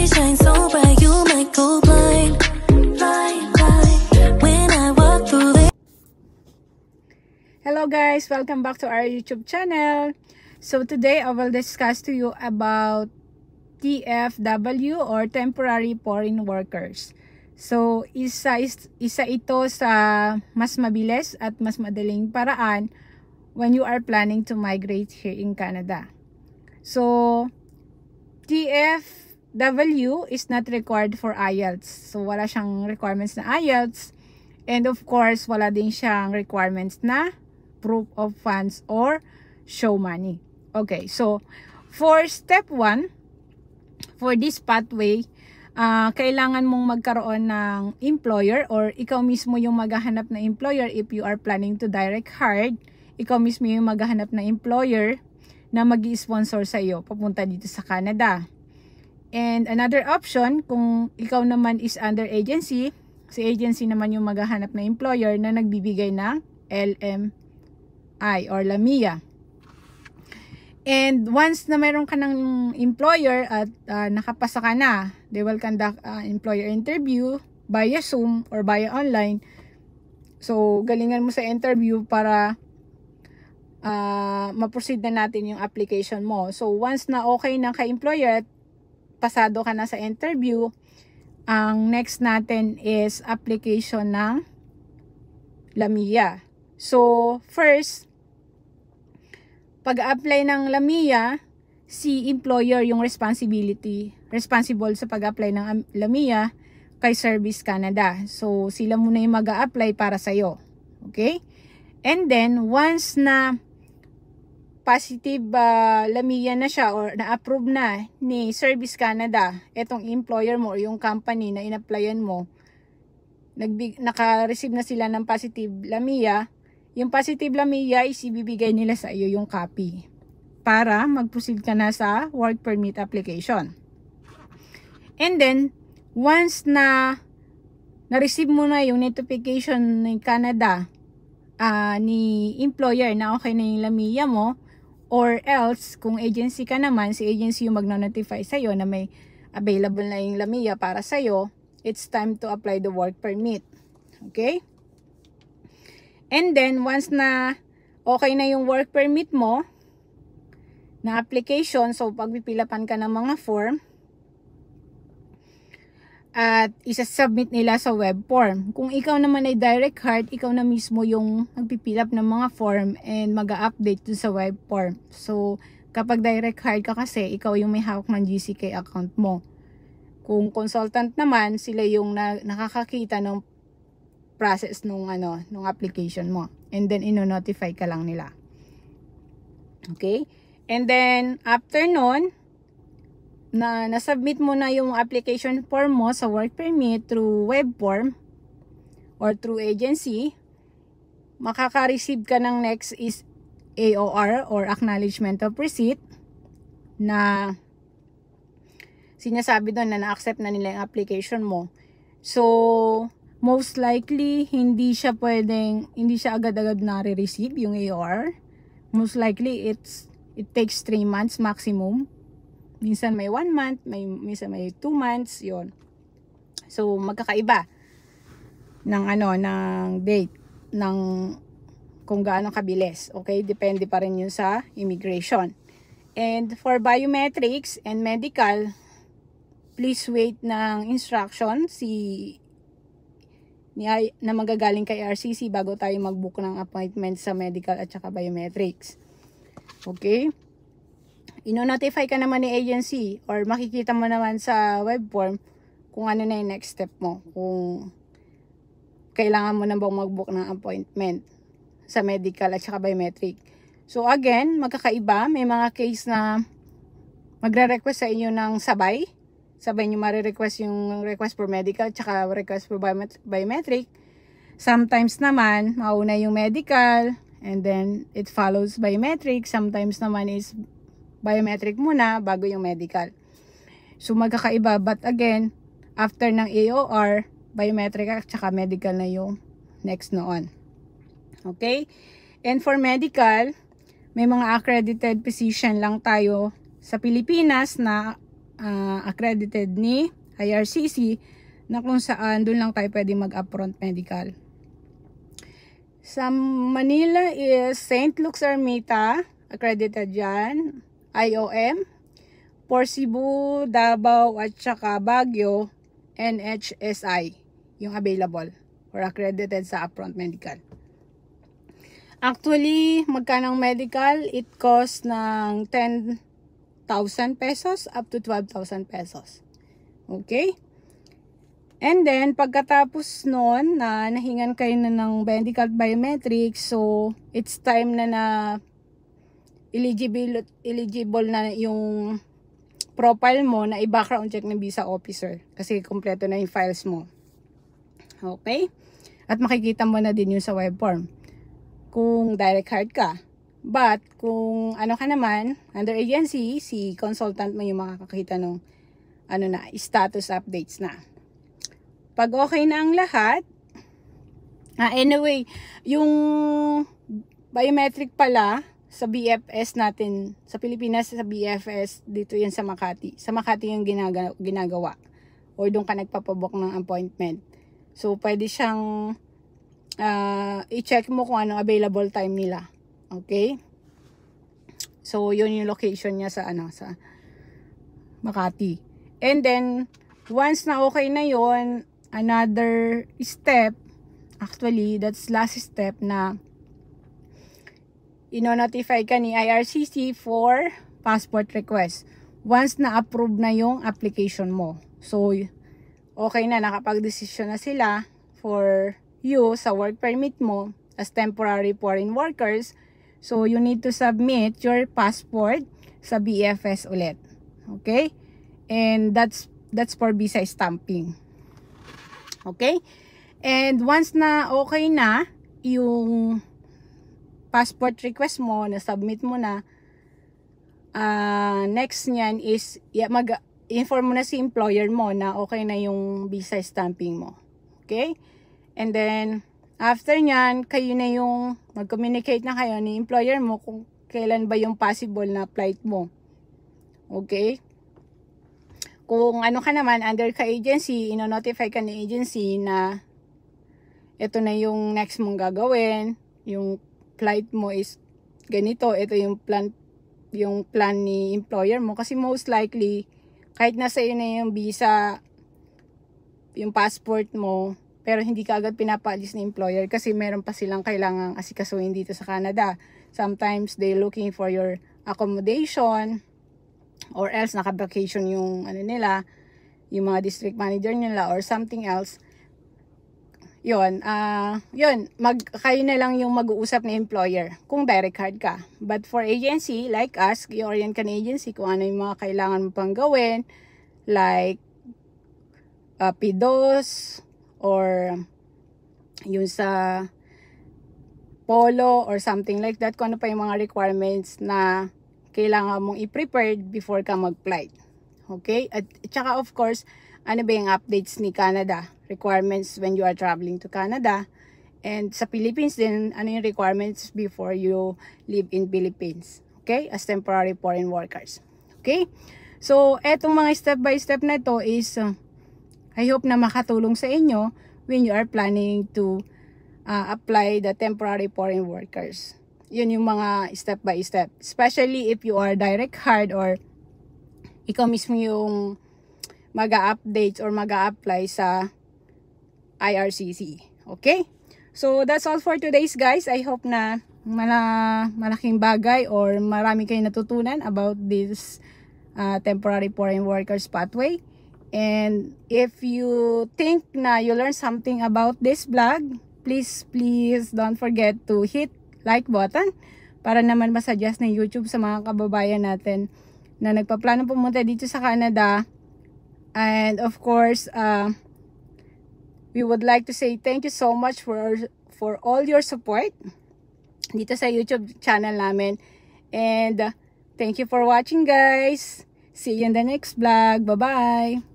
light shine so bright, you might go blind, blind, blind. When I walk through the... Hello guys, welcome back to our YouTube channel. So today I will discuss to you about TFW or Temporary Foreign Workers. So isa ito sa mas mabilis at mas madaling paraan when you are planning to migrate here in Canada. So TFW is not required for IELTS. So wala siyang requirements na IELTS, and of course wala din siyang requirements na proof of funds or show money. Okay, so for step 1, for this pathway, kailangan mong magkaroon ng employer or ikaw mismo yung maghahanap na employer. If you are planning to direct hire, ikaw mismo yung maghahanap na employer na mag-i-sponsor sa iyo papunta dito sa Canada. And another option, kung ikaw naman is under agency, si agency naman yung maghahanap na employer na nagbibigay ng LMI or LAMIA. And once na mayroon ka ng employer at nakapasa ka na, they will conduct employer interview via Zoom or via online. So galingan mo sa interview para ma-proceed na natin yung application mo. So once na okay na ka-employer at pasado ka na sa interview, ang next natin is application ng LAMIA. So first, pag-apply ng LAMIA, si employer yung responsible sa pag-apply ng LAMIA kay Service Canada. So sila muna yung mag-a-apply para sa'yo. Okay? And then once na positive LAMIA na siya or na-approve na ni Service Canada, etong employer mo or yung company na in-applyan mo, naka-receive na sila ng positive LAMIA, yung positive LAMIA is ibibigay nila sa iyo yung copy para mag-proceed ka na sa work permit application. And then, once na na-receive mo na yung notification ng Canada ni employer na okay na yung LAMIA mo, or else, kung agency ka naman, si agency yung mag-notify sa iyo na may available na yung LAMIA para sa iyo, it's time to apply the work permit. Okay? And then, once na okay na yung work permit mo, na application, so pagpipilapan ka ng mga form, at isa-submit nila sa web form. Kung ikaw naman ay direct hire, ikaw na mismo yung magpipilap ng mga form and mag-update dun sa web form. So, kapag direct hire ka kasi, ikaw yung may hawak ng GCK account mo. Kung consultant naman, sila yung nakakakita ng process nung application mo, and then ino-notify ka lang nila. Okay? And then after nun na nasubmit mo na yung application form mo sa work permit through web form or through agency, makaka-receive ka ng next is AOR or acknowledgement of receipt, na sinasabi doon na na-accept na nila yung application mo. So most likely, hindi siya agad-agad na-receive yung AOR. Most likely, it takes 3 months maximum. Minsan may 1 month, minsan may 2 months, yon. So, magkakaiba ng date, ng kung gaano kabilis. Okay? Depende pa rin yun sa immigration. And for biometrics and medical, please wait ng instruction na magagaling kay RCC bago tayo mag-book ng appointment sa medical at saka biometrics. Okay? Ino-notify ka naman ni agency or makikita mo naman sa web form kung ano na yung next step mo. Kung kailangan mo na bang mag-book ng appointment sa medical at saka biometric. So again, magkakaiba. May mga case na magre-request sa inyo ng sabay nyo marirequest yung request for medical tsaka request for biometric. Sometimes naman, mauna yung medical and then it follows biometric. Sometimes naman is biometric muna bago yung medical. So magkakaiba, but again, after ng AOR, biometric at tsaka medical na yung next noon. Okay? And for medical, may mga accredited physician lang tayo sa Pilipinas na accredited ni IRCC, na kung saan doon lang tayo pwede mag-upfront medical. Sa Manila is St. Luke's Ermita, accredited yan, IOM. For Cebu, Davao at saka Baguio, NHSI yung available or accredited sa upfront medical. Actually, magkano ang medical? It costs ng 10,000 pesos up to 12,000 pesos. Okay? And then, pagkatapos nun, na nahingan kayo na ng medical biometrics, so it's time na eligible na yung profile mo na i-background check ng visa officer kasi kompleto na yung files mo. Okay? At makikita mo na din yun sa web form kung direct hire ka. But kung ano ka naman, under agency, si consultant mo yung makakakita ng status updates na. Pag okay na ang lahat, anyway, yung biometric pala sa BFS natin, sa Pilipinas, sa BFS, dito yan sa Makati. Sa Makati yung ginagawa. O doon ka nagpapabook ng appointment. So, pwede siyang i-check mo kung anong available time nila. Okay? So, yun yung location niya sa Makati. And then, once na okay na yun, another step, actually, that's last step na ino-notify ka ni IRCC for passport request. Once na-approve na yung application mo. So, okay na, nakapag-desisyon na sila for you sa work permit mo as temporary foreign workers. So, you need to submit your passport sa BFS ulit. Okay? And that's for visa stamping. Okay? And once na okay na yung passport request mo, na-submit mo na, next nyan is mag-inform mo na si employer mo na okay na yung visa stamping mo. Okay? And then, after nyan, kayo na yung mag-communicate na kayo ni employer mo kung kailan ba yung possible na flight mo. Okay? Kung ano ka naman, under ka agency, ino-notify ka ni agency na ito na yung next mong gagawin, yung flight mo is ganito, ito yung plan ni employer mo. Kasi most likely, kahit nasa iyo na yung visa, yung passport mo, pero hindi ka agad pinapaalis ni employer kasi meron pa silang kailangang asikasuhin dito sa Canada. Sometimes, they're looking for your accommodation, or else naka-vacation yung yung mga district manager nila or something else. Yun, kayo na lang yung mag-uusap ni employer kung direct hire ka. But for agency, like us, i-orient ka ng agency kung ano yung mga kailangan mo pang gawin, like PDOS, or yung sa polo, or something like that, kung ano pa yung mga requirements na kailangan mong i-prepared before ka mag-flight. Okay? At saka of course, ano ba yung updates ni Canada? Requirements when you are traveling to Canada. And sa Philippines din, ano yung requirements before you live in Philippines. Okay? As temporary foreign workers. Okay? So, etong mga step by step na ito is, I hope na makatulong sa inyo when you are planning to apply the temporary foreign workers. Yun yung mga step by step. Especially if you are direct hired or ikaw mismo yung mag-a-update or mag-a-apply sa IRCC. Okay? So, that's all for today's guys. I hope na malaking bagay or marami kayong natutunan about this temporary foreign workers pathway. And if you think na you learn something about this vlog, please don't forget to hit like button para naman masuggest ng YouTube sa mga kababayan natin na nagpaplano pumunta dito sa Canada. And of course, we would like to say thank you so much for all your support dito sa YouTube channel namin. And thank you for watching guys. See you in the next vlog. Bye-bye.